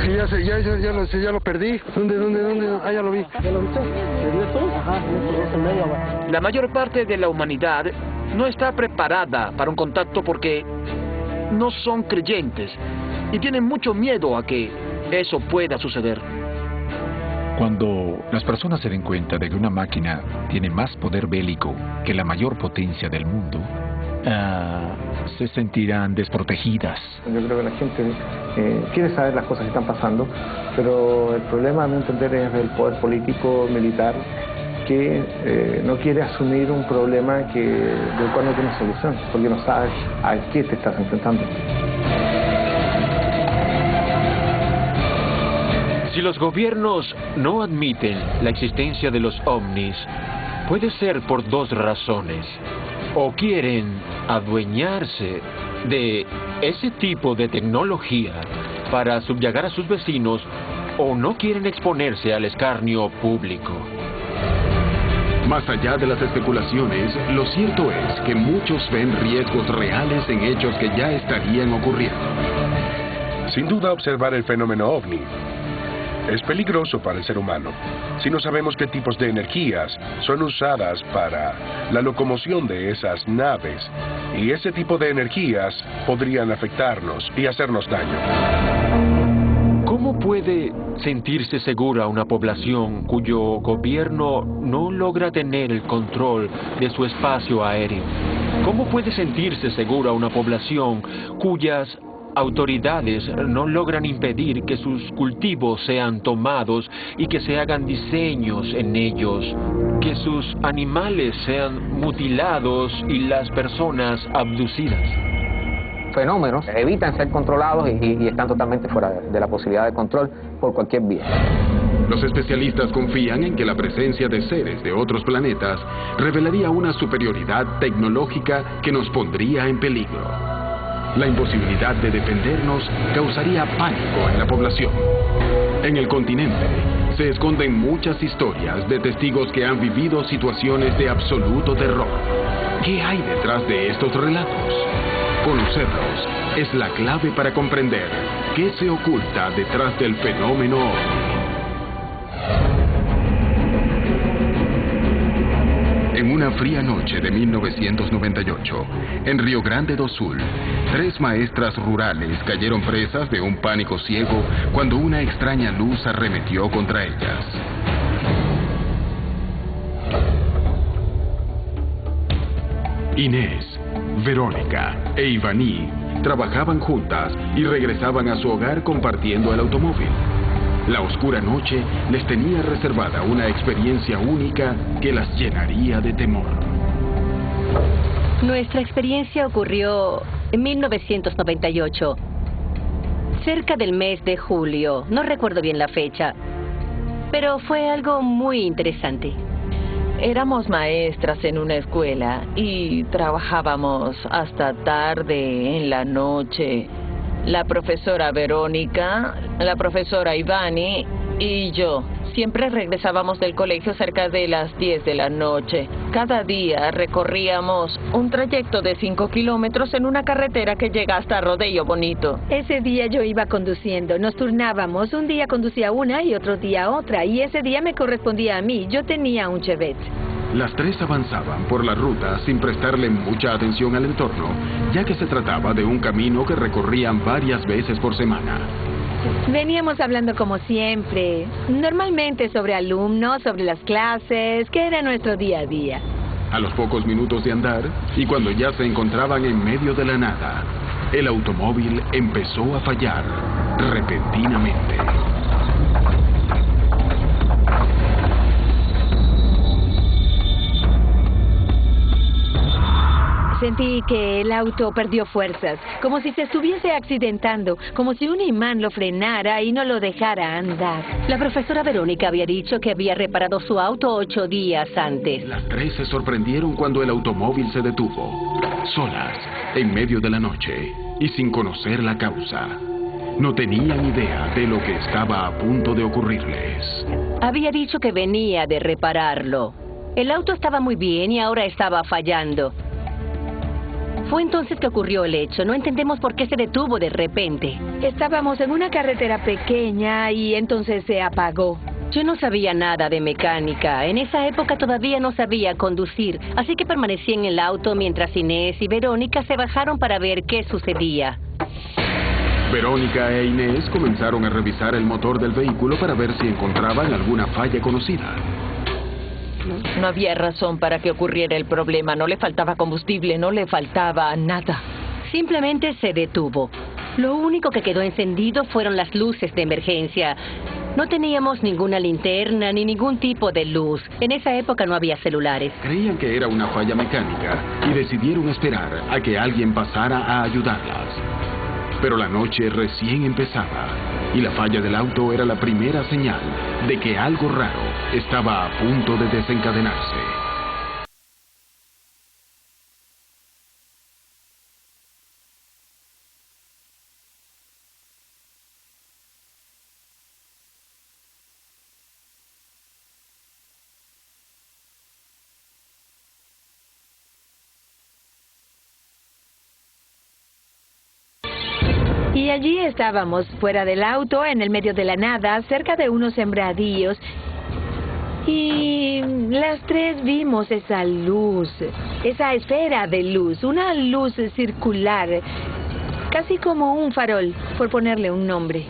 Es que ya lo perdí. ¿Dónde? Ah, ya lo vi. ¿Ya lo viste? ¿Le dio esto? Ajá, esto en medio, güey. La mayor parte de la humanidad no está preparada para un contacto porque no son creyentes y tienen mucho miedo a que eso pueda suceder. Cuando las personas se den cuenta de que una máquina tiene más poder bélico que la mayor potencia del mundo, se sentirán desprotegidas. Yo creo que la gente quiere saber las cosas que están pasando, pero el problema, a mi entender, es del poder político, militar, que no quiere asumir un problema del cual no tiene solución, porque no sabes a qué te estás enfrentando. Si los gobiernos no admiten la existencia de los ovnis, puede ser por dos razones. O quieren adueñarse de ese tipo de tecnología para subyugar a sus vecinos, o no quieren exponerse al escarnio público. Más allá de las especulaciones, lo cierto es que muchos ven riesgos reales en hechos que ya estarían ocurriendo. Sin duda, observar el fenómeno ovni es peligroso para el ser humano. Si no sabemos qué tipos de energías son usadas para la locomoción de esas naves, y ese tipo de energías podrían afectarnos y hacernos daño. ¿Cómo puede sentirse segura una población cuyo gobierno no logra tener el control de su espacio aéreo? ¿Cómo puede sentirse segura una población cuyas autoridades no logran impedir que sus cultivos sean tomados y que se hagan diseños en ellos, que sus animales sean mutilados y las personas abducidas? Fenómenos evitan ser controlados y están totalmente fuera de la posibilidad de control por cualquier vía. Los especialistas confían en que la presencia de seres de otros planetas revelaría una superioridad tecnológica que nos pondría en peligro. La imposibilidad de defendernos causaría pánico en la población. En el continente se esconden muchas historias de testigos que han vivido situaciones de absoluto terror. ¿Qué hay detrás de estos relatos? Conocerlos es la clave para comprender qué se oculta detrás del fenómeno ovni. En una fría noche de 1998, en Rio Grande do Sul, 3 maestras rurales cayeron presas de un pánico ciego cuando una extraña luz arremetió contra ellas. Inés, Verónica e Ivani trabajaban juntas y regresaban a su hogar compartiendo el automóvil. La oscura noche les tenía reservada una experiencia única que las llenaría de temor. Nuestra experiencia ocurrió en 1998, cerca del mes de julio. No recuerdo bien la fecha, pero fue algo muy interesante. Éramos maestras en una escuela y trabajábamos hasta tarde en la noche. La profesora Verónica, la profesora Ivani y yo siempre regresábamos del colegio cerca de las 10 de la noche. Cada día recorríamos un trayecto de 5 kilómetros en una carretera que llega hasta Rodeo Bonito. Ese día yo iba conduciendo, nos turnábamos. Un día conducía una y otro día otra, y ese día me correspondía a mí. Yo tenía un Chevette. Las 3 avanzaban por la ruta sin prestarle mucha atención al entorno, ya que se trataba de un camino que recorrían varias veces por semana. Veníamos hablando como siempre, normalmente sobre alumnos, sobre las clases, que era nuestro día a día. A los pocos minutos de andar, y cuando ya se encontraban en medio de la nada, el automóvil empezó a fallar repentinamente. Sentí que el auto perdió fuerzas, como si se estuviese accidentando, como si un imán lo frenara y no lo dejara andar. La profesora Verónica había dicho que había reparado su auto 8 días antes. Las 3 se sorprendieron cuando el automóvil se detuvo, solas, en medio de la noche, y sin conocer la causa. No tenían idea de lo que estaba a punto de ocurrirles. Había dicho que venía de repararlo. El auto estaba muy bien y ahora estaba fallando. Fue entonces que ocurrió el hecho. No entendemos por qué se detuvo de repente. Estábamos en una carretera pequeña y entonces se apagó. Yo no sabía nada de mecánica. En esa época todavía no sabía conducir, así que permanecí en el auto mientras Inés y Verónica se bajaron para ver qué sucedía. Verónica e Inés comenzaron a revisar el motor del vehículo para ver si encontraban alguna falla conocida. No había razón para que ocurriera el problema. No le faltaba combustible, no le faltaba nada. Simplemente se detuvo. Lo único que quedó encendido fueron las luces de emergencia. No teníamos ninguna linterna ni ningún tipo de luz. En esa época no había celulares. Creían que era una falla mecánica y decidieron esperar a que alguien pasara a ayudarlas. Pero la noche recién empezaba y la falla del auto era la primera señal de que algo raro estaba a punto de desencadenarse. Y allí estábamos, fuera del auto, en el medio de la nada, cerca de unos sembradíos. Y las tres vimos esa luz, esa esfera de luz, una luz circular, casi como un farol, por ponerle un nombre.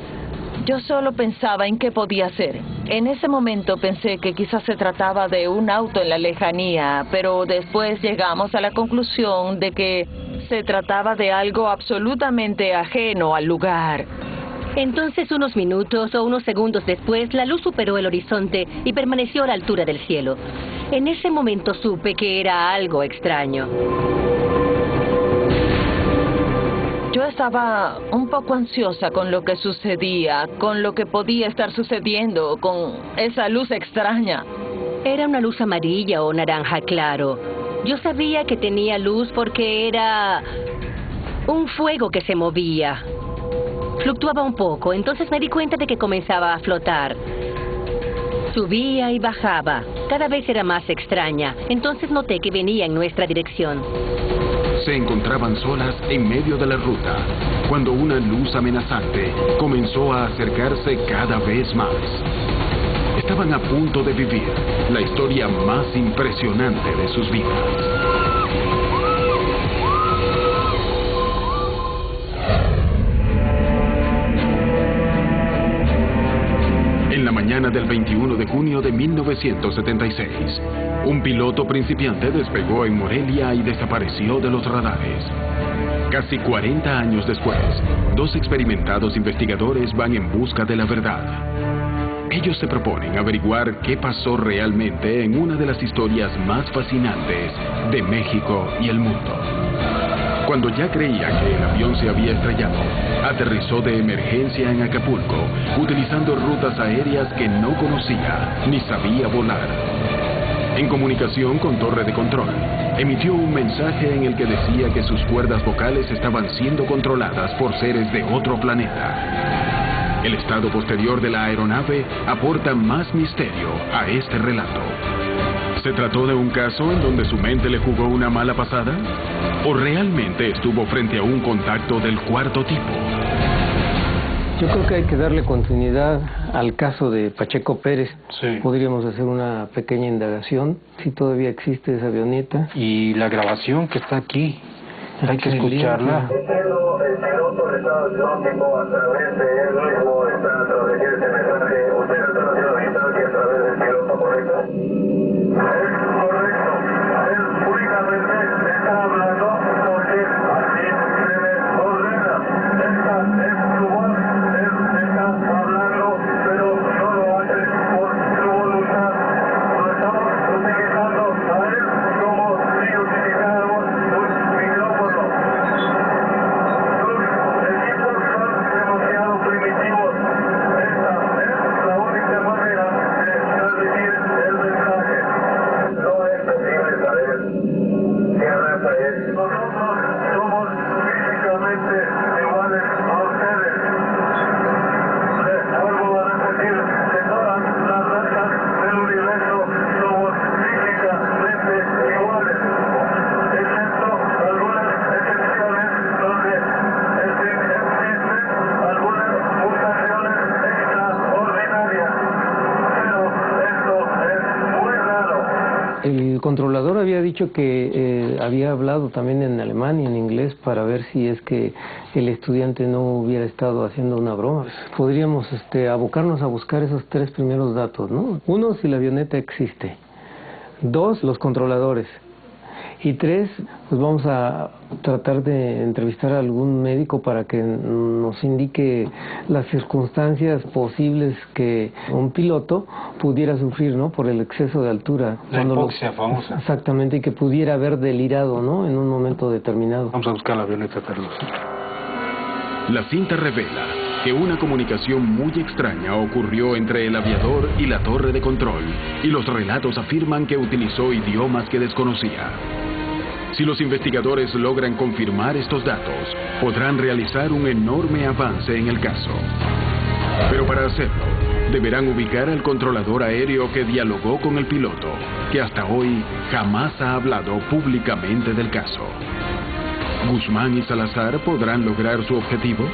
Yo solo pensaba en qué podía ser. En ese momento pensé que quizás se trataba de un auto en la lejanía, pero después llegamos a la conclusión de que se trataba de algo absolutamente ajeno al lugar. Entonces, unos minutos o unos segundos después, la luz superó el horizonte y permaneció a la altura del cielo. En ese momento supe que era algo extraño. Yo estaba un poco ansiosa con lo que sucedía, con lo que podía estar sucediendo, con esa luz extraña. Era una luz amarilla o naranja claro. Yo sabía que tenía luz porque era un fuego que se movía. Fluctuaba un poco, entonces me di cuenta de que comenzaba a flotar. Subía y bajaba. Cada vez era más extraña. Entonces noté que venía en nuestra dirección. Se encontraban solas en medio de la ruta, cuando una luz amenazante comenzó a acercarse cada vez más. Estaban a punto de vivir la historia más impresionante de sus vidas. En la mañana del 21 de junio de 1976, un piloto principiante despegó en Morelia y desapareció de los radares. Casi 40 años después, dos experimentados investigadores van en busca de la verdad. Ellos se proponen averiguar qué pasó realmente en una de las historias más fascinantes de México y el mundo. Cuando ya creía que el avión se había estrellado, aterrizó de emergencia en Acapulco, utilizando rutas aéreas que no conocía ni sabía volar. En comunicación con Torre de Control, emitió un mensaje en el que decía que sus cuerdas vocales estaban siendo controladas por seres de otro planeta. El estado posterior de la aeronave aporta más misterio a este relato. ¿Se trató de un caso en donde su mente le jugó una mala pasada? ¿O realmente estuvo frente a un contacto del cuarto tipo? Yo creo que hay que darle continuidad al caso de Pacheco Pérez. Sí. Podríamos hacer una pequeña indagación, si todavía existe esa avioneta. Y la grabación que está aquí, hay que escucharla. El piloto del estado trópico a través de él mismo está transmitiendo este mensaje. Usted está haciendo la distancia a través del piloto, ¿correcto? Es correcto. Él únicamente está hablando porque así se le ordena. Esta es su voz. Él está hablando, pero no lo hace por su voluntad. Lo estamos utilizando a él como si utilizáramos un micrófono. Demasiado primitivo. El controlador había dicho que había hablado también en alemán y en inglés para ver si es que el estudiante no hubiera estado haciendo una broma. Podríamos abocarnos a buscar esos 3 primeros datos, ¿no? 1, si la avioneta existe. 2, los controladores. Y 3, pues vamos a tratar de entrevistar a algún médico para que nos indique las circunstancias posibles que un piloto pudiera sufrir, ¿no? Por el exceso de altura. La hipoxia famosa. Exactamente, y que pudiera haber delirado, ¿no? En un momento determinado. Vamos a buscar la avioneta, Carlos. La cinta revela que una comunicación muy extraña ocurrió entre el aviador y la torre de control, y los relatos afirman que utilizó idiomas que desconocía. Si los investigadores logran confirmar estos datos, podrán realizar un enorme avance en el caso. Pero para hacerlo, deberán ubicar al controlador aéreo que dialogó con el piloto, que hasta hoy jamás ha hablado públicamente del caso. ¿Guzmán y Salazar podrán lograr su objetivo?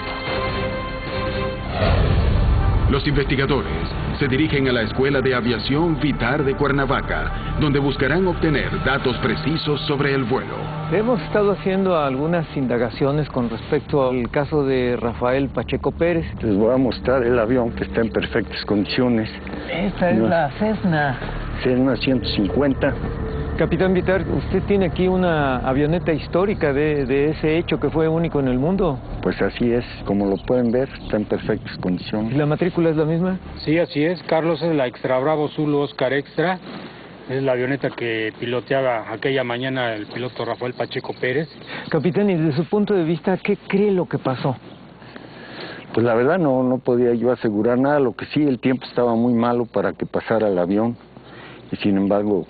Los investigadores se dirigen a la Escuela de Aviación Vitar de Cuernavaca, donde buscarán obtener datos precisos sobre el vuelo. Hemos estado haciendo algunas indagaciones con respecto al caso de Rafael Pacheco Pérez. Les voy a mostrar el avión que está en perfectas condiciones. Esta es la Cessna. Cessna 150. Capitán Vitar, usted tiene aquí una avioneta histórica de ese hecho que fue único en el mundo. Pues así es, como lo pueden ver, está en perfectas condiciones. ¿Y la matrícula es la misma? Sí, así es. Carlos, es la Extra Bravo Zulu Oscar Extra. Es la avioneta que piloteaba aquella mañana el piloto Rafael Pacheco Pérez. Capitán, y desde su punto de vista, ¿qué cree lo que pasó? Pues la verdad no podía yo asegurar nada. Lo que sí, el tiempo estaba muy malo para que pasara el avión. Y sin embargo,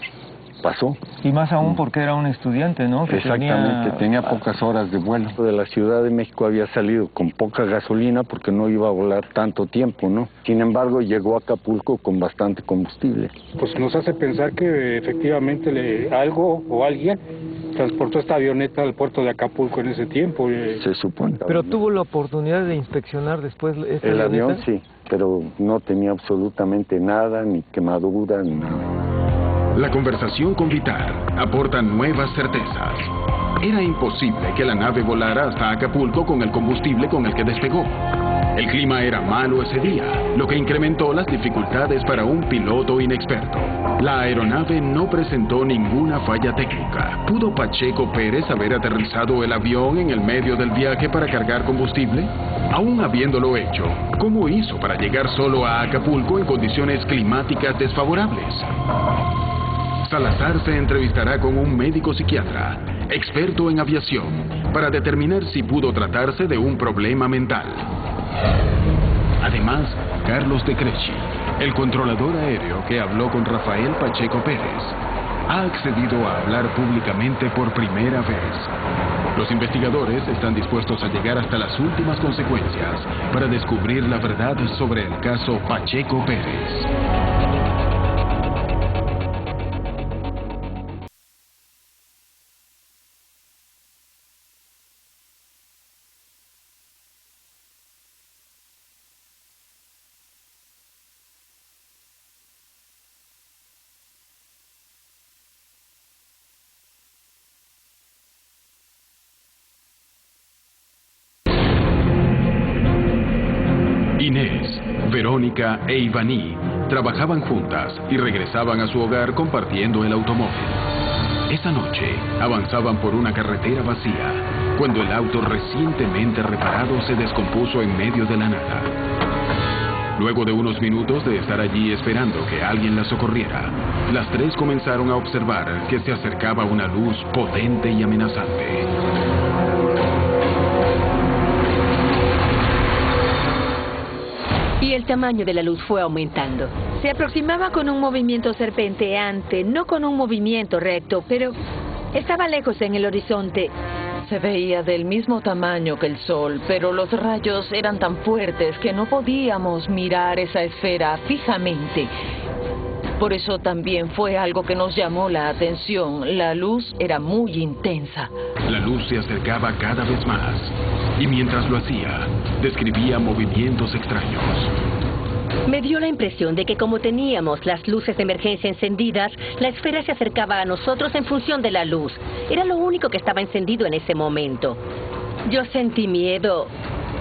pasó. Y más aún porque era un estudiante, ¿no? Que exactamente, tenía pocas horas de vuelo. De la Ciudad de México había salido con poca gasolina porque no iba a volar tanto tiempo, ¿no? Sin embargo, llegó a Acapulco con bastante combustible. Pues nos hace pensar que efectivamente algo o alguien transportó esta avioneta al puerto de Acapulco en ese tiempo. Se supone. ¿Pero tuvo la oportunidad de inspeccionar después esta el avioneta? Avión sí, pero no tenía absolutamente nada, ni quemadura, ni nada. La conversación con Vitar aporta nuevas certezas. Era imposible que la nave volara hasta Acapulco con el combustible con el que despegó. El clima era malo ese día, lo que incrementó las dificultades para un piloto inexperto. La aeronave no presentó ninguna falla técnica. ¿Pudo Pacheco Pérez haber aterrizado el avión en el medio del viaje para cargar combustible? Aún habiéndolo hecho, ¿cómo hizo para llegar solo a Acapulco en condiciones climáticas desfavorables? Salazar se entrevistará con un médico psiquiatra, experto en aviación, para determinar si pudo tratarse de un problema mental. Además, Carlos de Cresci, el controlador aéreo que habló con Rafael Pacheco Pérez, ha accedido a hablar públicamente por primera vez. Los investigadores están dispuestos a llegar hasta las últimas consecuencias para descubrir la verdad sobre el caso Pacheco Pérez. Inés, Verónica e Ivaní trabajaban juntas y regresaban a su hogar compartiendo el automóvil. Esa noche avanzaban por una carretera vacía cuando el auto recientemente reparado se descompuso en medio de la nada. Luego de unos minutos de estar allí esperando que alguien las socorriera, las tres comenzaron a observar que se acercaba una luz potente y amenazante. Y el tamaño de la luz fue aumentando. Se aproximaba con un movimiento serpenteante, no con un movimiento recto, pero estaba lejos en el horizonte. Se veía del mismo tamaño que el sol, pero los rayos eran tan fuertes que no podíamos mirar esa esfera fijamente. Por eso también fue algo que nos llamó la atención. La luz era muy intensa. La luz se acercaba cada vez más, y mientras lo hacía, describía movimientos extraños. Me dio la impresión de que como teníamos las luces de emergencia encendidas, la esfera se acercaba a nosotros en función de la luz. Era lo único que estaba encendido en ese momento. Yo sentí miedo,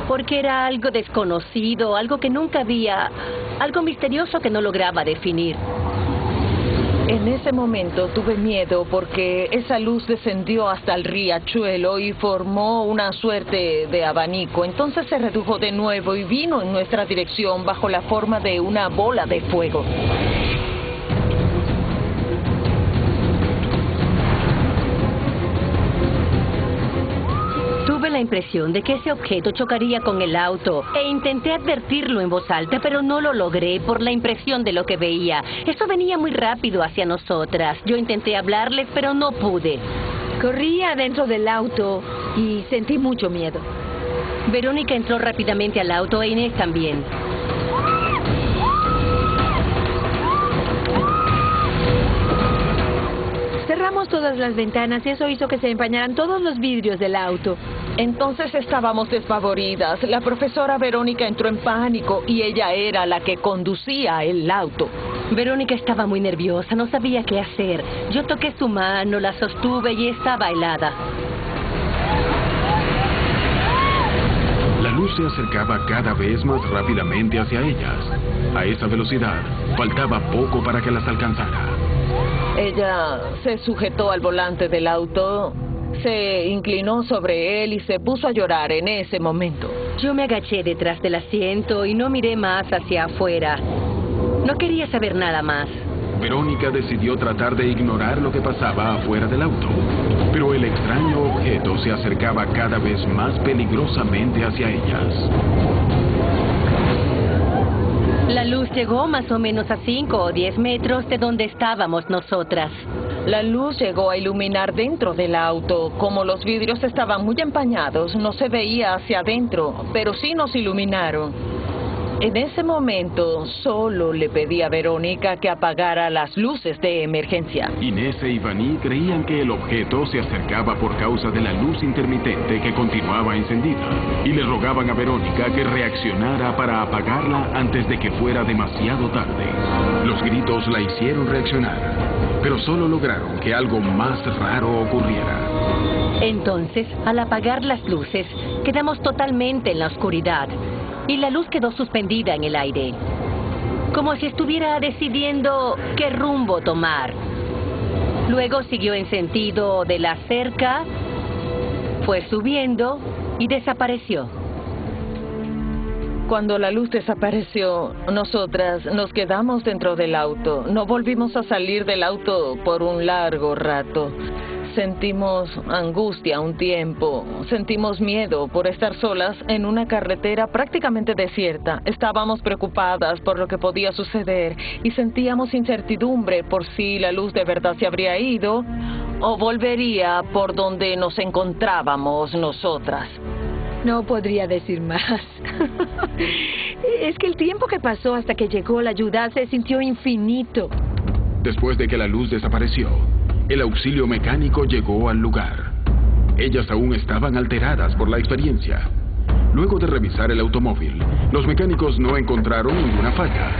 porque era algo desconocido, algo que nunca había, algo misterioso que no lograba definir. En ese momento tuve miedo porque esa luz descendió hasta el riachuelo y formó una suerte de abanico. Entonces se redujo de nuevo y vino en nuestra dirección bajo la forma de una bola de fuego. Tuve la impresión de que ese objeto chocaría con el auto e intenté advertirlo en voz alta, pero no lo logré por la impresión de lo que veía. Eso venía muy rápido hacia nosotras. Yo intenté hablarles, pero no pude. Corría dentro del auto y sentí mucho miedo. Verónica entró rápidamente al auto e Inés también. Cerramos todas las ventanas y eso hizo que se empañaran todos los vidrios del auto. Entonces estábamos desfavoridas. La profesora Verónica entró en pánico y ella era la que conducía el auto. Verónica estaba muy nerviosa, no sabía qué hacer. Yo toqué su mano, la sostuve y estaba helada. La luz se acercaba cada vez más rápidamente hacia ellas. A esa velocidad, faltaba poco para que las alcanzara. Ella se sujetó al volante del auto, se inclinó sobre él y se puso a llorar en ese momento. Yo me agaché detrás del asiento y no miré más hacia afuera. No quería saber nada más. Verónica decidió tratar de ignorar lo que pasaba afuera del auto, pero el extraño objeto se acercaba cada vez más peligrosamente hacia ellas. La luz llegó más o menos a 5 o 10 metros de donde estábamos nosotras. La luz llegó a iluminar dentro del auto. Como los vidrios estaban muy empañados, no se veía hacia adentro, pero sí nos iluminaron. En ese momento, solo le pedí a Verónica que apagara las luces de emergencia. Inés e Ivani creían que el objeto se acercaba por causa de la luz intermitente que continuaba encendida, y le rogaban a Verónica que reaccionara para apagarla antes de que fuera demasiado tarde. Los gritos la hicieron reaccionar, pero solo lograron que algo más raro ocurriera. Entonces, al apagar las luces, quedamos totalmente en la oscuridad. Y la luz quedó suspendida en el aire, como si estuviera decidiendo qué rumbo tomar. Luego siguió en sentido de la cerca, fue subiendo y desapareció. Cuando la luz desapareció, nosotras nos quedamos dentro del auto. No volvimos a salir del auto por un largo rato. Sentimos angustia un tiempo, sentimos miedo por estar solas en una carretera prácticamente desierta. Estábamos preocupadas por lo que podía suceder y sentíamos incertidumbre por si la luz de verdad se habría ido o volvería por donde nos encontrábamos nosotras. No podría decir más. Es que el tiempo que pasó hasta que llegó la ayuda se sintió infinito. Después de que la luz desapareció, el auxilio mecánico llegó al lugar. Ellas aún estaban alteradas por la experiencia. Luego de revisar el automóvil, los mecánicos no encontraron ninguna falla.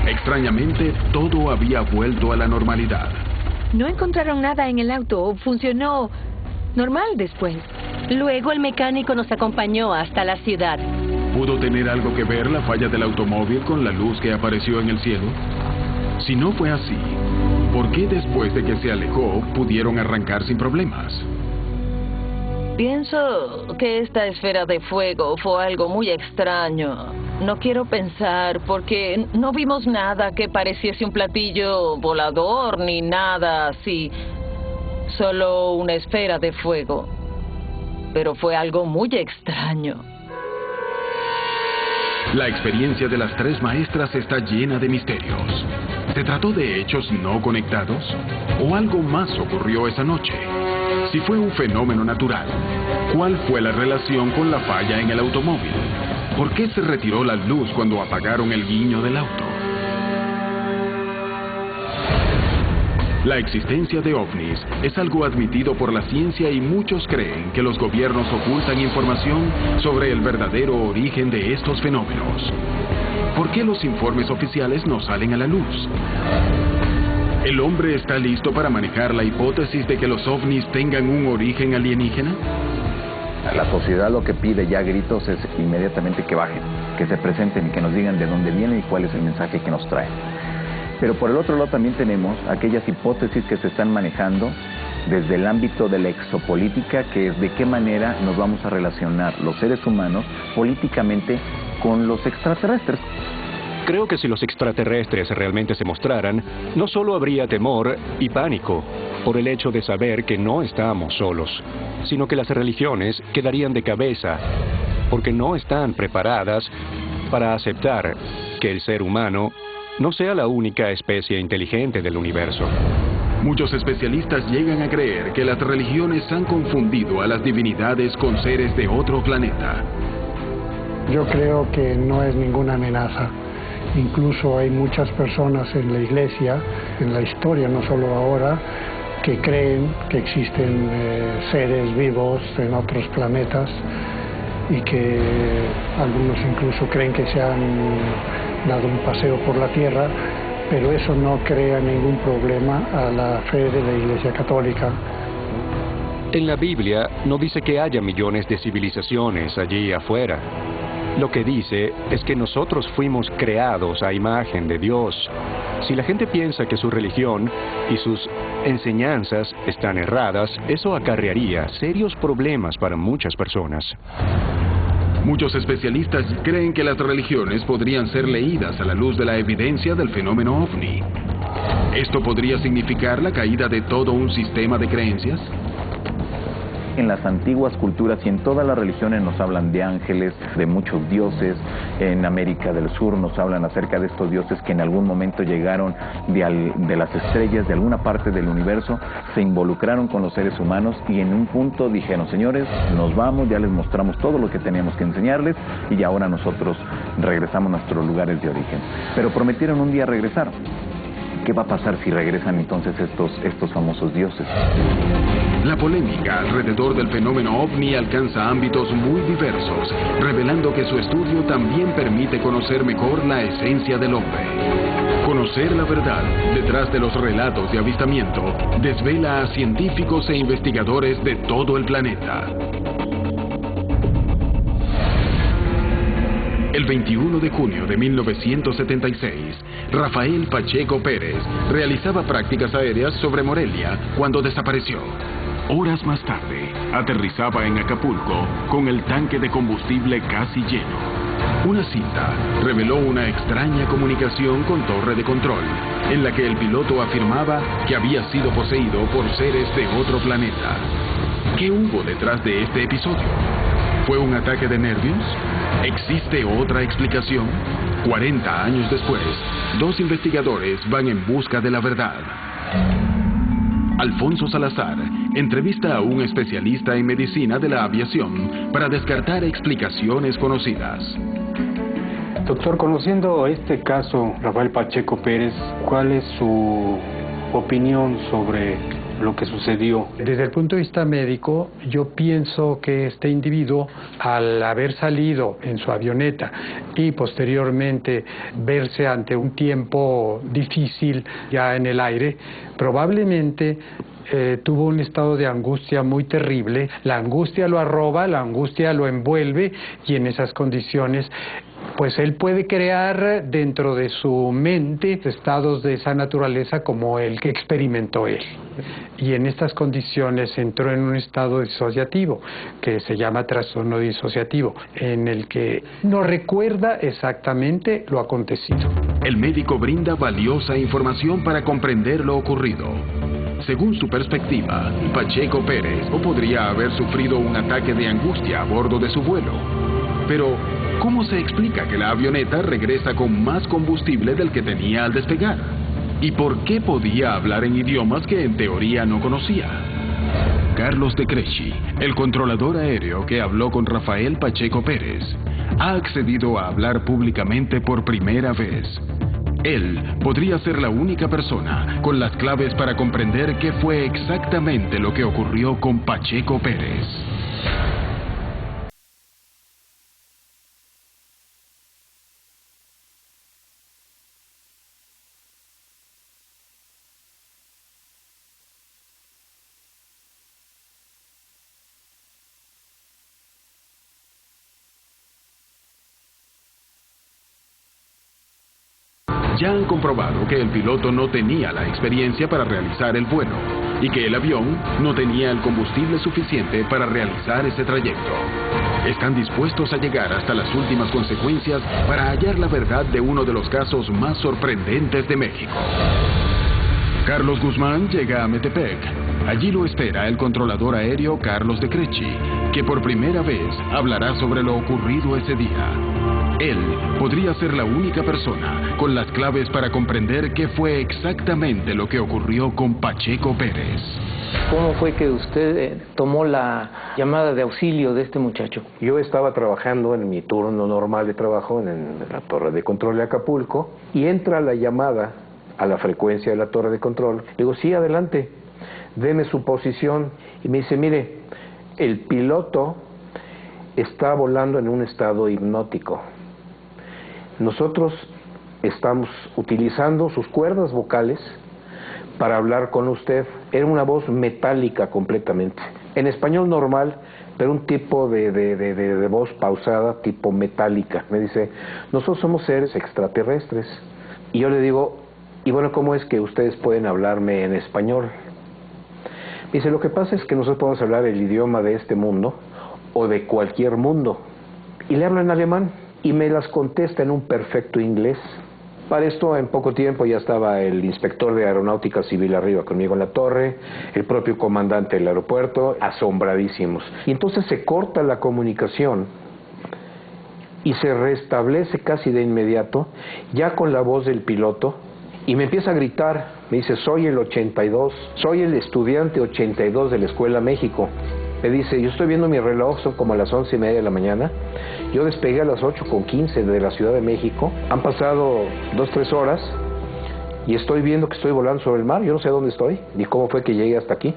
Extrañamente, todo había vuelto a la normalidad. No encontraron nada en el auto, funcionó normal después. Luego el mecánico nos acompañó hasta la ciudad. ¿Pudo tener algo que ver la falla del automóvil con la luz que apareció en el cielo? Si no fue así, ¿por qué después de que se alejó pudieron arrancar sin problemas? Pienso que esta esfera de fuego fue algo muy extraño. No quiero pensar porque no vimos nada que pareciese un platillo volador ni nada así. Solo una esfera de fuego. Pero fue algo muy extraño. La experiencia de las tres maestras está llena de misterios. ¿Se trató de hechos no conectados? ¿O algo más ocurrió esa noche? Si fue un fenómeno natural, ¿cuál fue la relación con la falla en el automóvil? ¿Por qué se retiró la luz cuando apagaron el guiño del auto? La existencia de ovnis es algo admitido por la ciencia y muchos creen que los gobiernos ocultan información sobre el verdadero origen de estos fenómenos. ¿Por qué los informes oficiales no salen a la luz? ¿El hombre está listo para manejar la hipótesis de que los ovnis tengan un origen alienígena? La sociedad lo que pide ya a gritos es inmediatamente que bajen, que se presenten y que nos digan de dónde vienen y cuál es el mensaje que nos traen. Pero por el otro lado también tenemos aquellas hipótesis que se están manejando desde el ámbito de la exopolítica, que es de qué manera nos vamos a relacionar los seres humanos políticamente con los extraterrestres. Creo que si los extraterrestres realmente se mostraran, no solo habría temor y pánico por el hecho de saber que no estamos solos, sino que las religiones quedarían de cabeza porque no están preparadas para aceptar que el ser humano no sea la única especie inteligente del universo. Muchos especialistas llegan a creer que las religiones han confundido a las divinidades con seres de otro planeta. Yo creo que no es ninguna amenaza. Incluso hay muchas personas en la iglesia, en la historia, no solo ahora, que creen que existen seres vivos en otros planetas y que algunos incluso creen que se han dado un paseo por la Tierra, pero eso no crea ningún problema a la fe de la Iglesia Católica. En la Biblia no dice que haya millones de civilizaciones allí afuera. Lo que dice es que nosotros fuimos creados a imagen de Dios. Si la gente piensa que su religión y sus enseñanzas están erradas, eso acarrearía serios problemas para muchas personas. Muchos especialistas creen que las religiones podrían ser leídas a la luz de la evidencia del fenómeno ovni. ¿Esto podría significar la caída de todo un sistema de creencias? En las antiguas culturas y en todas las religiones nos hablan de ángeles, de muchos dioses. En América del Sur nos hablan acerca de estos dioses que en algún momento llegaron de las estrellas, de alguna parte del universo, se involucraron con los seres humanos y en un punto dijeron: señores, nos vamos, ya les mostramos todo lo que teníamos que enseñarles y ahora nosotros regresamos a nuestros lugares de origen. Pero prometieron un día regresar. ¿Qué va a pasar si regresan entonces estos famosos dioses? La polémica alrededor del fenómeno ovni alcanza ámbitos muy diversos, revelando que su estudio también permite conocer mejor la esencia del hombre. Conocer la verdad detrás de los relatos de avistamiento desvela a científicos e investigadores de todo el planeta. El 21 de junio de 1976, Rafael Pacheco Pérez realizaba prácticas aéreas sobre Morelia cuando desapareció. Horas más tarde, aterrizaba en Acapulco con el tanque de combustible casi lleno. Una cinta reveló una extraña comunicación con torre de control, en la que el piloto afirmaba que había sido poseído por seres de otro planeta. ¿Qué hubo detrás de este episodio? ¿Fue un ataque de nervios? ¿Existe otra explicación? 40 años después, dos investigadores van en busca de la verdad. Alfonso Salazar entrevista a un especialista en medicina de la aviación para descartar explicaciones conocidas. Doctor, conociendo este caso, Rafael Pacheco Pérez, ¿cuál es su opinión sobre lo que sucedió? Desde el punto de vista médico, yo pienso que este individuo, al haber salido en su avioneta y posteriormente verse ante un tiempo difícil ya en el aire, probablemente tuvo un estado de angustia muy terrible. La angustia lo arroba, la angustia lo envuelve y en esas condiciones pues él puede crear dentro de su mente estados de esa naturaleza como el que experimentó él. Y en estas condiciones entró en un estado disociativo, que se llama trastorno disociativo, en el que no recuerda exactamente lo acontecido. El médico brinda valiosa información para comprender lo ocurrido. Según su perspectiva, Pacheco Pérez podría haber sufrido un ataque de angustia a bordo de su vuelo. Pero, ¿cómo se explica que la avioneta regresa con más combustible del que tenía al despegar? ¿Y por qué podía hablar en idiomas que en teoría no conocía? Carlos de Cresci, el controlador aéreo que habló con Rafael Pacheco Pérez, ha accedido a hablar públicamente por primera vez. Él podría ser la única persona con las claves para comprender qué fue exactamente lo que ocurrió con Pacheco Pérez. ya han comprobado que el piloto no tenía la experiencia para realizar el vuelo y que el avión no tenía el combustible suficiente para realizar ese trayecto. Están dispuestos a llegar hasta las últimas consecuencias para hallar la verdad de uno de los casos más sorprendentes de México. Carlos Guzmán llega a Metepec. Allí lo espera el controlador aéreo Carlos de Crechi, que por primera vez hablará sobre lo ocurrido ese día. Él podría ser la única persona con las claves para comprender qué fue exactamente lo que ocurrió con Pacheco Pérez. ¿Cómo fue que usted tomó la llamada de auxilio de este muchacho? Yo estaba trabajando en mi turno normal de trabajo en la torre de control de Acapulco y entra la llamada a la frecuencia de la torre de control. Le digo, sí, adelante, deme su posición. Y me dice, mire, el piloto está volando en un estado hipnótico. Nosotros estamos utilizando sus cuerdas vocales para hablar con usted. Era una voz metálica completamente. En español normal, pero un tipo de voz pausada, tipo metálica. Me dice, nosotros somos seres extraterrestres. Y yo le digo, y bueno, ¿cómo es que ustedes pueden hablarme en español? Me dice, lo que pasa es que nosotros podemos hablar el idioma de este mundo o de cualquier mundo. Y le hablo en alemán y me las contesta en un perfecto inglés. Para esto, en poco tiempo ya estaba el inspector de aeronáutica civil arriba conmigo en la torre, el propio comandante del aeropuerto, asombradísimos. Y entonces se corta la comunicación y se restablece casi de inmediato, ya con la voz del piloto, y me empieza a gritar. Me dice, soy el 82, soy el estudiante 82 de la Escuela México. Me dice, yo estoy viendo mi reloj, son como a las 11:30 de la mañana. Yo despegué a las 8:15 de la Ciudad de México. Han pasado 2-3 horas y estoy viendo que estoy volando sobre el mar. Yo no sé dónde estoy, ni cómo fue que llegué hasta aquí.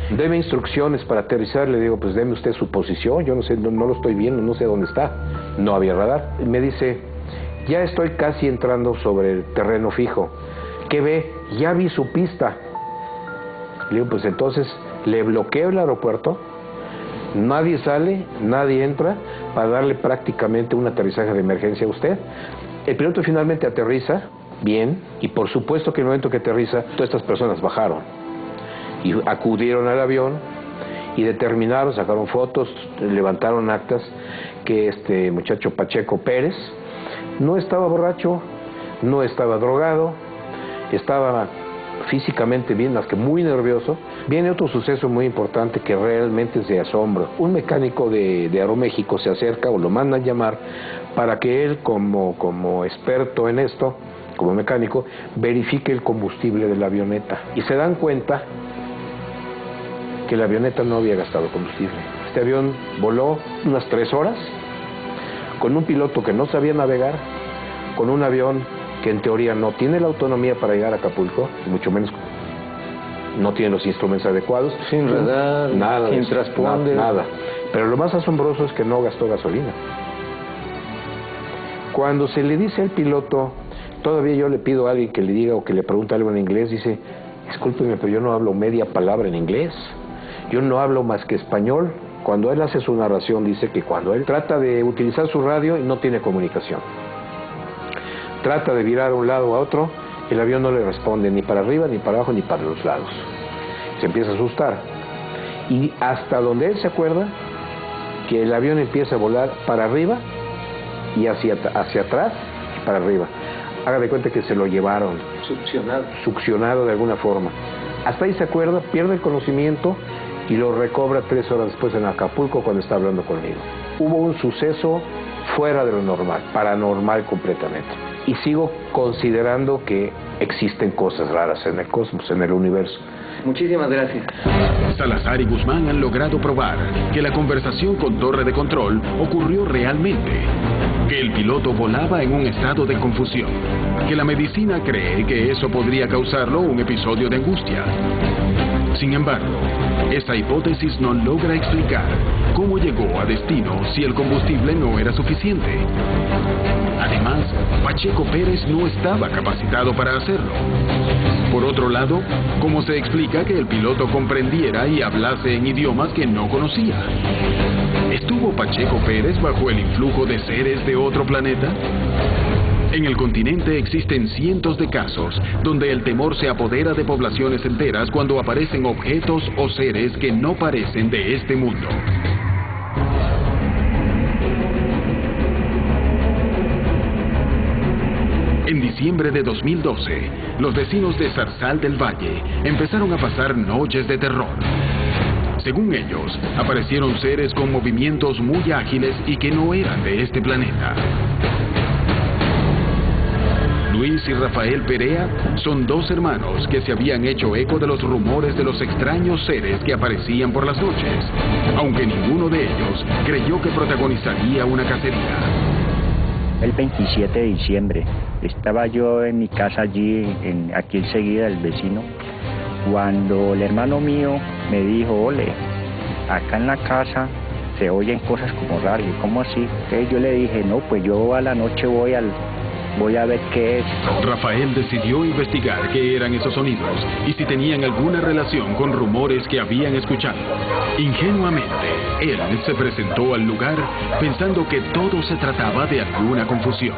Deme instrucciones para aterrizar. Le digo, pues deme usted su posición. Yo no sé, no lo estoy viendo, no sé dónde está. No había radar. Y me dice, ya estoy casi entrando sobre el terreno fijo. ¿Qué ve? Ya vi su pista. Le digo, pues entonces le bloqueo el aeropuerto, nadie sale, nadie entra, para darle prácticamente un aterrizaje de emergencia a usted. El piloto finalmente aterriza bien, y por supuesto que en el momento que aterriza, todas estas personas bajaron y acudieron al avión y determinaron, sacaron fotos, levantaron actas que este muchacho Pacheco Pérez no estaba borracho, no estaba drogado, estaba físicamente bien, más que muy nervioso. Viene otro suceso muy importante que realmente es de asombro. Un mecánico de Aeroméxico se acerca o lo mandan llamar para que él, como experto en esto, como mecánico, verifique el combustible de la avioneta. Y se dan cuenta que la avioneta no había gastado combustible. Este avión voló unas 3 horas con un piloto que no sabía navegar, con un avión que en teoría no tiene la autonomía para llegar a Acapulco, y mucho menos no tiene los instrumentos adecuados. Sin radar, nada, sin transponder. Nada. Pero lo más asombroso es que no gastó gasolina. Cuando se le dice al piloto, todavía yo le pido a alguien que le diga o que le pregunte algo en inglés, dice, discúlpeme, pero yo no hablo media palabra en inglés. Yo no hablo más que español. Cuando él hace su narración, dice que cuando él trata de utilizar su radio y no tiene comunicación. Trata de virar a un lado o a otro, el avión no le responde ni para arriba, ni para abajo, ni para los lados. Se empieza a asustar. Y hasta donde él se acuerda, que el avión empieza a volar para arriba y hacia atrás y para arriba. Haga de cuenta que se lo llevaron. Succionado de alguna forma. Hasta ahí se acuerda, pierde el conocimiento y lo recobra 3 horas después en Acapulco cuando está hablando conmigo. Hubo un suceso fuera de lo normal, paranormal completamente. Y sigo considerando que existen cosas raras en el cosmos, en el universo. Muchísimas gracias. Salazar y Guzmán han logrado probar que la conversación con torre de control ocurrió realmente, que el piloto volaba en un estado de confusión, que la medicina cree que eso podría causarlo un episodio de angustia. Sin embargo, esta hipótesis no logra explicar cómo llegó a destino si el combustible no era suficiente. Además, Pacheco Pérez no estaba capacitado para hacerlo. Por otro lado, ¿cómo se explica que el piloto comprendiera y hablase en idiomas que no conocía? ¿Estuvo Pacheco Pérez bajo el influjo de seres de otro planeta? En el continente existen cientos de casos donde el temor se apodera de poblaciones enteras cuando aparecen objetos o seres que no parecen de este mundo. En diciembre de 2012, los vecinos de Zarzal del Valle empezaron a pasar noches de terror. Según ellos, aparecieron seres con movimientos muy ágiles y que no eran de este planeta. Luis y Rafael Perea son dos hermanos que se habían hecho eco de los rumores de los extraños seres que aparecían por las noches, aunque ninguno de ellos creyó que protagonizaría una cacería. El 27 de diciembre estaba yo en mi casa allí, aquí enseguida del vecino, cuando el hermano mío me dijo: ole, acá en la casa se oyen cosas como raras. ¿Y cómo así? Entonces yo le dije: no, pues yo a la noche voy a ver qué es. Rafael decidió investigar qué eran esos sonidos y si tenían alguna relación con rumores que habían escuchado. Ingenuamente, él se presentó al lugar pensando que todo se trataba de alguna confusión.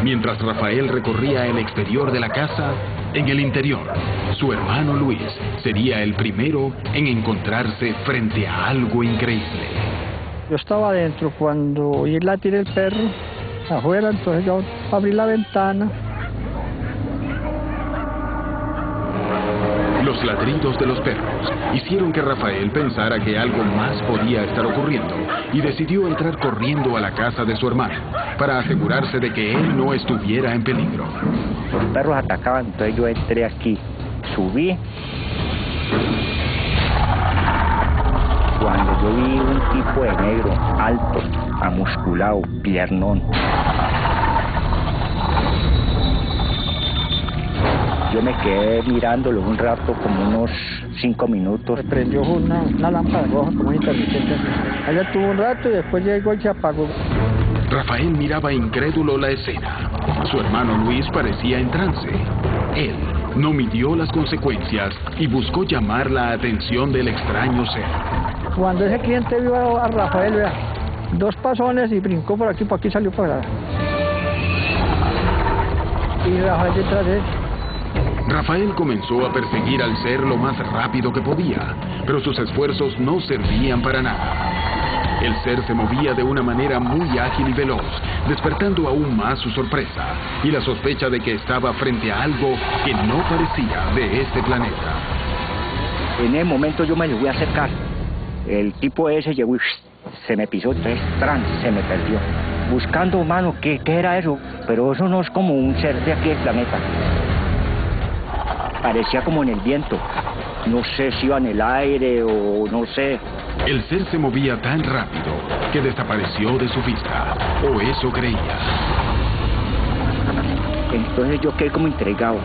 Mientras Rafael recorría el exterior de la casa, en el interior, su hermano Luis sería el primero en encontrarse frente a algo increíble. Yo estaba adentro cuando oí latir el perro afuera, entonces yo abrí la ventana. Los ladridos de los perros hicieron que Rafael pensara que algo más podía estar ocurriendo y decidió entrar corriendo a la casa de su hermano para asegurarse de que él no estuviera en peligro. Los perros atacaban, entonces yo entré aquí, subí. Cuando yo vi un tipo de negro, alto, amusculado, piernón. Yo me quedé mirándolo un rato, como unos 5 minutos. Me prendió una lámpara roja como intermitente. Allá tuvo un rato y después llegó y se apagó. Rafael miraba incrédulo la escena. Su hermano Luis parecía en trance. Él no midió las consecuencias y buscó llamar la atención del extraño ser. Cuando ese cliente vio a Rafael, vea, 2 pasones y brincó por aquí salió por allá. Y Rafael detrás de él. Rafael comenzó a perseguir al ser lo más rápido que podía, pero sus esfuerzos no servían para nada. El ser se movía de una manera muy ágil y veloz, despertando aún más su sorpresa y la sospecha de que estaba frente a algo que no parecía de este planeta. En el momento yo me le voy a acercar. El tipo ese llegó y se me pisó, entonces se me perdió. Buscando, mano, ¿qué era eso? Pero eso no es como un ser de aquí del planeta. Parecía como en el viento. No sé si iba en el aire o no sé. El ser se movía tan rápido que desapareció de su vista, o eso creía. Entonces yo quedé como intrigado.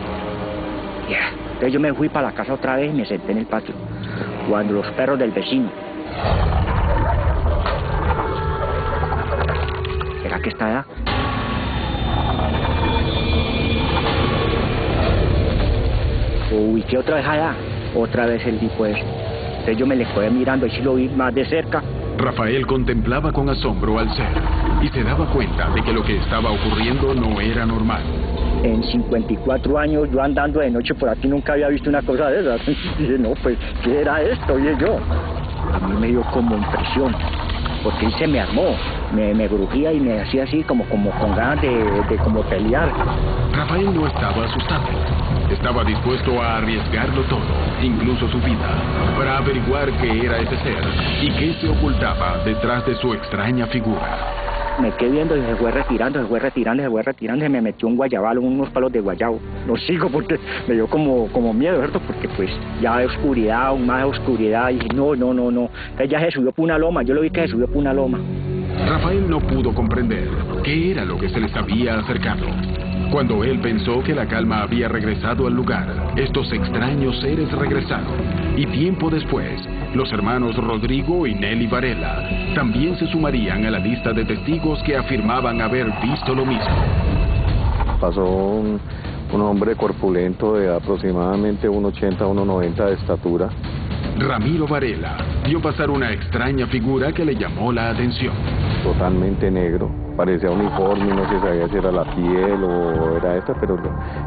Entonces yo me fui para la casa otra vez y me senté en el patio. Cuando los perros del vecino. ¿Será que está allá? Uy, ¿qué otra vez allá? Otra vez el tipo ese. Entonces yo me le quedé mirando y sí lo vi más de cerca. Rafael contemplaba con asombro al ser y se daba cuenta de que lo que estaba ocurriendo no era normal. En 54 años yo andando de noche por aquí nunca había visto una cosa de esas. Dije, no, pues, ¿qué era esto? Oye, yo. A mí me dio como impresión, porque él se me armó, me brujía y me hacía así como con ganas de como pelear. Rafael no estaba asustado. Estaba dispuesto a arriesgarlo todo, incluso su vida, para averiguar qué era ese ser y qué se ocultaba detrás de su extraña figura. Me quedé viendo y se fue retirando, y me metió un guayabal, unos palos de guayabo. No sigo porque me dio como miedo, ¿cierto? Porque pues ya hay oscuridad, aún más oscuridad, y no. Entonces ya se subió por una loma, yo lo vi que se subió por una loma. Rafael no pudo comprender qué era lo que se les había acercado. Cuando él pensó que la calma había regresado al lugar, estos extraños seres regresaron. Y tiempo después, los hermanos Rodrigo y Nelly Varela también se sumarían a la lista de testigos que afirmaban haber visto lo mismo. Pasó un hombre corpulento de aproximadamente 1,80 a 1,90 de estatura. Ramiro Varela vio pasar una extraña figura que le llamó la atención. totalmente negro, parecía uniforme, no se sabía si era la piel o era esta, pero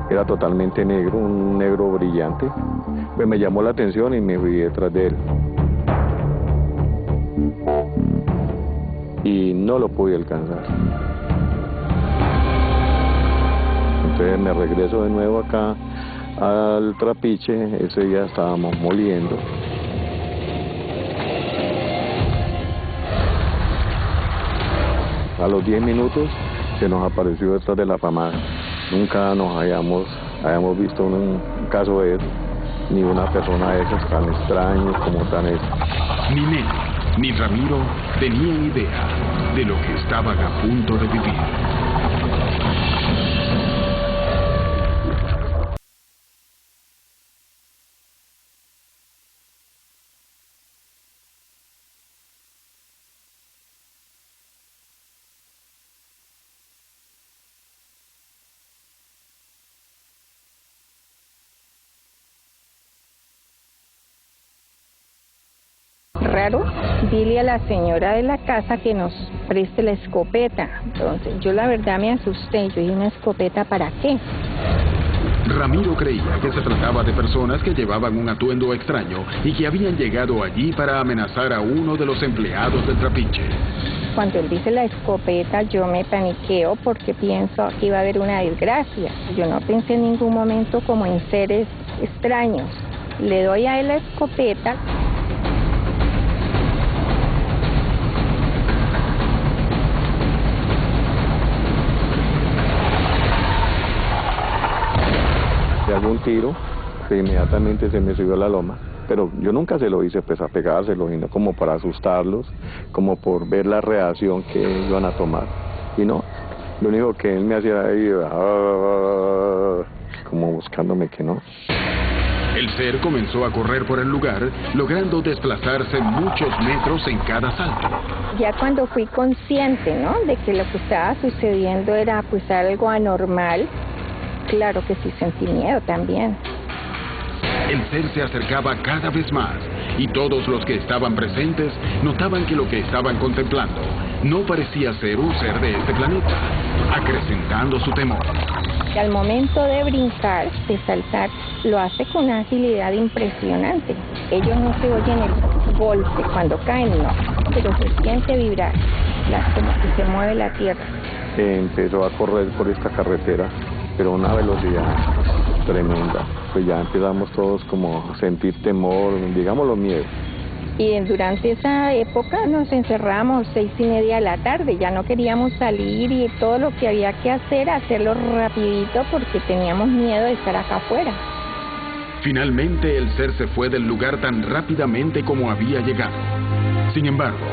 era totalmente negro, un negro brillante. Pues me llamó la atención y me fui detrás de él. Y no lo pude alcanzar. Entonces me regreso de nuevo acá al trapiche, ese día estábamos moliendo. A los 10 minutos se nos apareció detrás de la famada. Nunca nos habíamos visto un caso de eso, ni una persona de esos tan extraños como tan eso. Ni Nelly ni Ramiro tenían idea de lo que estaban a punto de vivir. Raro, dile a la señora de la casa que nos preste la escopeta. Entonces yo la verdad me asusté, yo dije, ¿una escopeta para qué? Ramiro creía que se trataba de personas que llevaban un atuendo extraño y que habían llegado allí para amenazar a uno de los empleados del trapiche. Cuando él dice la escopeta, yo me paniqueo porque pienso que iba a haber una desgracia. Yo no pensé en ningún momento como en seres extraños. Le doy a él la escopeta. Le hago un tiro, que inmediatamente se me subió a la loma, pero yo nunca se lo hice pues a pegárselo, sino como para asustarlos, como por ver la reacción que iban a tomar. Y no, lo único que él me hacía ahí, como buscándome que no. El ser comenzó a correr por el lugar, logrando desplazarse muchos metros en cada salto. Ya cuando fui consciente, ¿no?, de que lo que estaba sucediendo era pues algo anormal, claro que sí sentí miedo también. El ser se acercaba cada vez más y todos los que estaban presentes notaban que lo que estaban contemplando no parecía ser un ser de este planeta, acrecentando su temor. Y al momento de brincar, de saltar, lo hace con una agilidad impresionante. Ellos no se oyen el golpe cuando caen, no, pero se siente vibrar, como que se mueve la tierra. Empezó a correr por esta carretera, pero a una velocidad tremenda. Pues ya empezamos todos como a sentir temor, digámoslo, miedo. Y durante esa época nos encerramos 6:30 de la tarde, ya no queríamos salir y todo lo que había que hacer, hacerlo rapidito porque teníamos miedo de estar acá afuera. Finalmente el ser se fue del lugar tan rápidamente como había llegado. Sin embargo,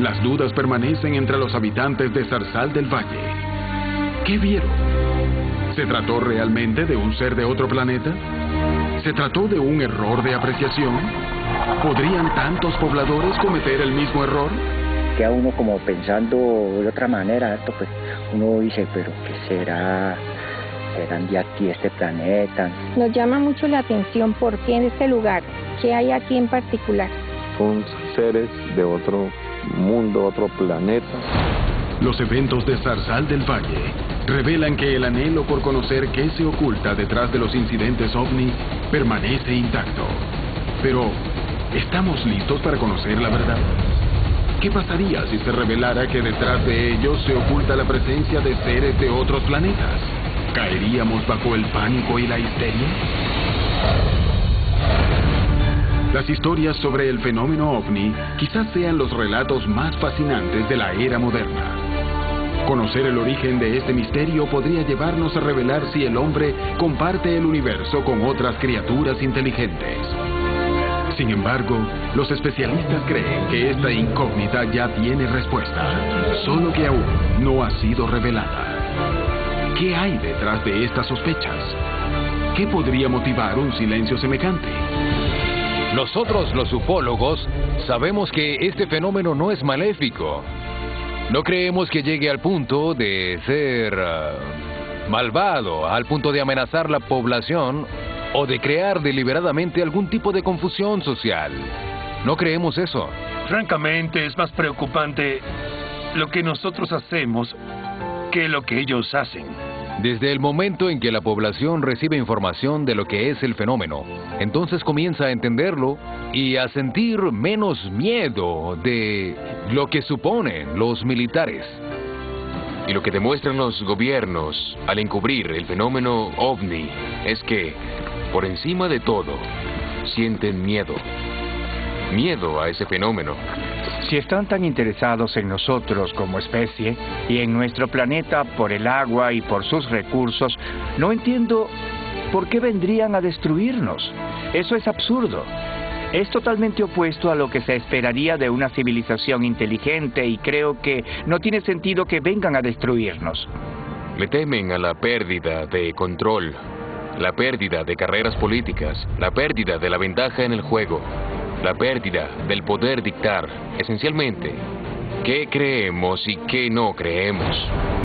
las dudas permanecen entre los habitantes de Zarzal del Valle. ¿Qué vieron? ¿Se trató realmente de un ser de otro planeta? ¿Se trató de un error de apreciación? ¿Podrían tantos pobladores cometer el mismo error? Queda uno como pensando de otra manera, esto pues uno dice, pero ¿qué será? ¿Serán de aquí este planeta? Nos llama mucho la atención por qué en este lugar, ¿qué hay aquí en particular? Son seres de otro mundo, otro planeta. Los eventos de Zarzal del Valle revelan que el anhelo por conocer qué se oculta detrás de los incidentes OVNI permanece intacto. Pero, ¿estamos listos para conocer la verdad? ¿Qué pasaría si se revelara que detrás de ellos se oculta la presencia de seres de otros planetas? ¿Caeríamos bajo el pánico y la histeria? Las historias sobre el fenómeno OVNI quizás sean los relatos más fascinantes de la era moderna. Conocer el origen de este misterio podría llevarnos a revelar si el hombre comparte el universo con otras criaturas inteligentes. Sin embargo, los especialistas creen que esta incógnita ya tiene respuesta, solo que aún no ha sido revelada. ¿Qué hay detrás de estas sospechas? ¿Qué podría motivar un silencio semejante? Nosotros, los ufólogos, sabemos que este fenómeno no es maléfico. No creemos que llegue al punto de ser malvado, al punto de amenazar la población o de crear deliberadamente algún tipo de confusión social. No creemos eso. Francamente, es más preocupante lo que nosotros hacemos que lo que ellos hacen. Desde el momento en que la población recibe información de lo que es el fenómeno, entonces comienza a entenderlo y a sentir menos miedo de lo que suponen los militares. Y lo que demuestran los gobiernos al encubrir el fenómeno ovni es que, por encima de todo, sienten miedo. Miedo a ese fenómeno. Si están tan interesados en nosotros como especie y en nuestro planeta por el agua y por sus recursos, no entiendo por qué vendrían a destruirnos. Eso es absurdo. Es totalmente opuesto a lo que se esperaría de una civilización inteligente y creo que no tiene sentido que vengan a destruirnos. Le temen a la pérdida de control, la pérdida de carreras políticas, la pérdida de la ventaja en el juego, la pérdida del poder dictar, esencialmente, qué creemos y qué no creemos.